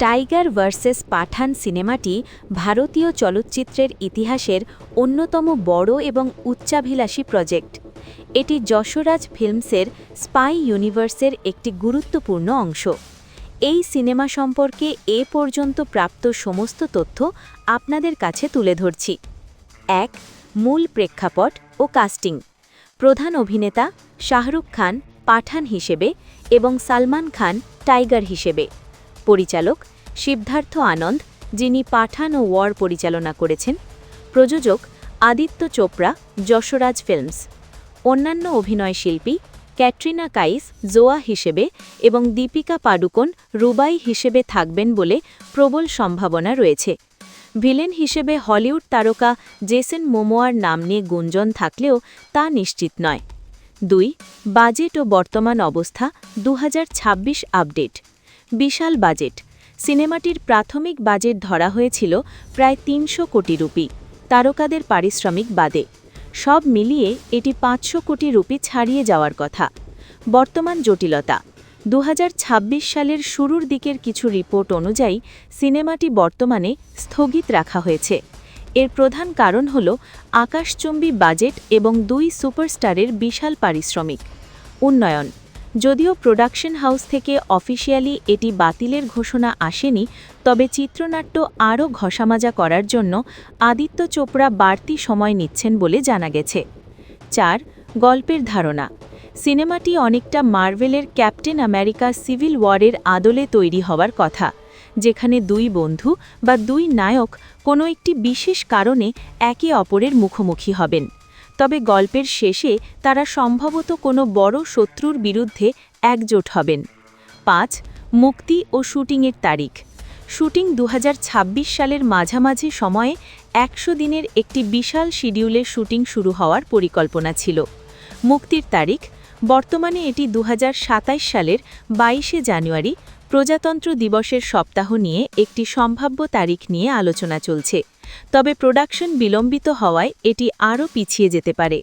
Tiger versus পাঠান সিনেমাটি ভারতীয় চলচ্চিত্রের ইতিহাসের অন্যতম বড় এবং উচ্চাভিলাষী প্রজেক্ট। এটি যশরাজ ফিল্মসের স্পাই ইউনিভার্সের একটি গুরুত্বপূর্ণ অংশ। এই সিনেমা সম্পর্কে এ পর্যন্ত প্রাপ্ত সমস্ত তথ্য আপনাদের কাছে তুলে ধরছি। ১. মূল প্রেক্ষাপট ও কাস্টিং। প্রধান অভিনেতা শাহরুখ খান পাঠান হিসেবে এবং সালমান খান টাইগার হিসেবে। পরিচালক সিদ্ধার্থ আনন্দ, যিনি পাঠান ও ওয়ার পরিচালনা করেছেন। প্রযোজক আদিত্য চোপড়া, যশরাজ ফিল্মস। অন্যান্য অভিনয়শিল্পী ক্যাটরিনা কাইফ জোয়া হিসেবে এবং দীপিকা পাডুকোন রুবাই হিসেবে থাকবেন বলে প্রবল সম্ভাবনা রয়েছে। ভিলেন হিসেবে হলিউড তারকা জেসন মোমোয়ার নাম নিয়ে গুঞ্জন থাকলেও তা নিশ্চিত নয়। ২. বাজেট ও বর্তমান অবস্থা ২০২৬ আপডেট। বিশাল বাজেট। সিনেমাটির প্রাথমিক বাজেট ধরা হয়েছিল প্রায় ৩০০ কোটি রুপি, তারকাদের পারিশ্রমিক বাদে। সব মিলিয়ে এটি ৫০০ কোটি রুপি ছাড়িয়ে যাওয়ার কথা। বর্তমান জটিলতা। ২০২৬ সালের শুরুর দিকের কিছু রিপোর্ট অনুযায়ী সিনেমাটি বর্তমানে স্থগিত রাখা হয়েছে। এর প্রধান কারণ হল আকাশচুম্বী বাজেট এবং ২ সুপারস্টারের বিশাল পারিশ্রমিক। উন্নয়ন। যদিও প্রোডাকশন হাউস থেকে অফিসিয়ালি এটি বাতিলের ঘোষণা আসেনি, তবে চিত্রনাট্য আরও ঘষামাজা করার জন্য আদিত্য চোপড়া বাড়তি সময় নিচ্ছেন বলে জানা গেছে। ৪. গল্পের ধারণা। সিনেমাটি অনেকটা মার্ভেলের ক্যাপ্টেন আমেরিকা সিভিল ওয়ারের আদলে তৈরি হওয়ার কথা, যেখানে ২ বন্ধু বা ২ নায়ক কোনো একটি বিশেষ কারণে একে অপরের মুখোমুখি হবেন। তবে গল্পের শেষে তারা সম্ভবত কোনো বড় শত্রুর বিরুদ্ধে একজোট হবেন। ৫. মুক্তি ও শুটিংয়ের তারিখ। শুটিং ২০২৬ সালের মাঝামাঝি সময়ে ১০০ দিনের একটি বিশাল শিডিউলে শুটিং শুরু হওয়ার পরিকল্পনা ছিল। মুক্তির তারিখ। বর্তমানে এটি ২০২৭ সালের ২২শে জানুয়ারি, প্রজাতন্ত্র দিবসের সপ্তাহ নিয়ে একটি সম্ভাব্য তারিখ নিয়ে আলোচনা চলছে। তবে প্রোডাকশন বিলম্বিত হওয়ায় এটি আরও পিছিয়ে যেতে পারে।